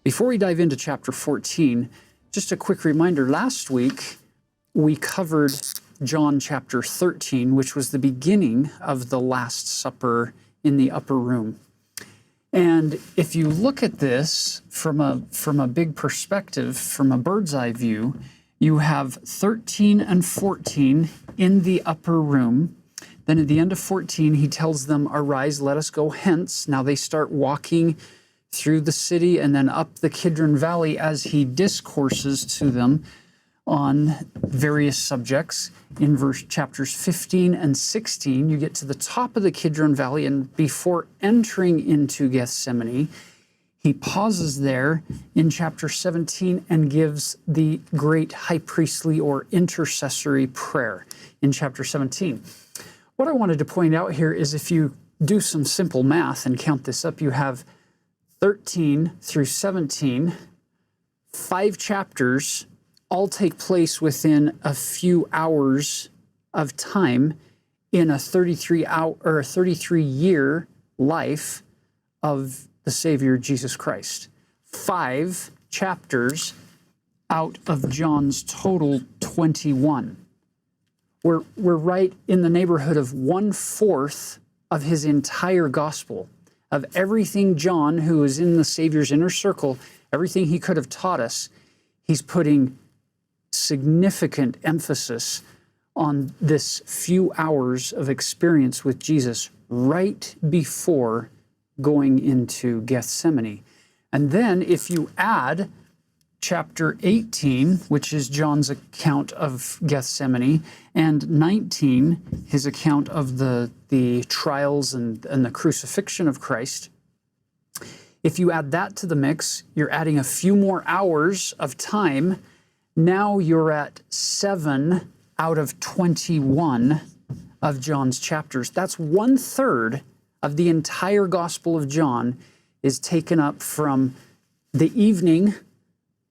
Before we dive into chapter 14, just a quick reminder, last week we covered John chapter 13, which was the beginning of the Last Supper in the upper room. And if you look at this from a big perspective, from a bird's eye view, you have 13 and 14 in the upper room. Then at the end of 14, he tells them, "Arise, let us go hence." Now they start walking through the city and then up the Kidron Valley as he discourses to them on various subjects. In chapters 15 and 16, you get to the top of the Kidron Valley, and before entering into Gethsemane, he pauses there in chapter 17 and gives the great high priestly or intercessory prayer in chapter 17. What I wanted to point out here is if you do some simple math and count this up, you have 13 through 17, 5 chapters, all take place within a few hours of time in a 33-year life of the Savior Jesus Christ. 5 chapters out of John's total 21. We're right in the neighborhood of 1/4 of his entire gospel, of everything John, who is in the Savior's inner circle, everything he could have taught us. He's putting significant emphasis on this few hours of experience with Jesus right before going into Gethsemane. And then if you add chapter 18, which is John's account of Gethsemane, and 19, his account of the trials and the crucifixion of Christ, if you add that to the mix, you're adding a few more hours of time. Now you're at 7 out of 21 of John's chapters. That's 1/3 of the entire Gospel of John is taken up from the evening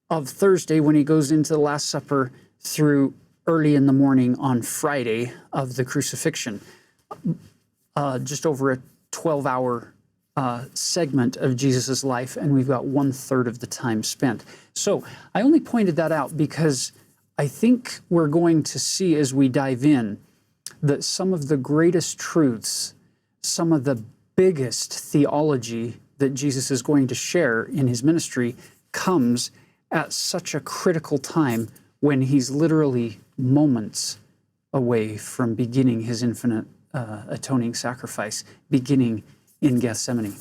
of Thursday when he goes into the Last Supper through early in the morning on Friday of the crucifixion. Just over a 12-hour segment of Jesus' life, and we've got 1/3 of the time spent. So I only pointed that out because I think we're going to see as we dive in that some of the greatest truths, some of the biggest theology that Jesus is going to share in his ministry comes at such a critical time when he's literally moments away from beginning his infinite atoning sacrifice, beginning in Gethsemane.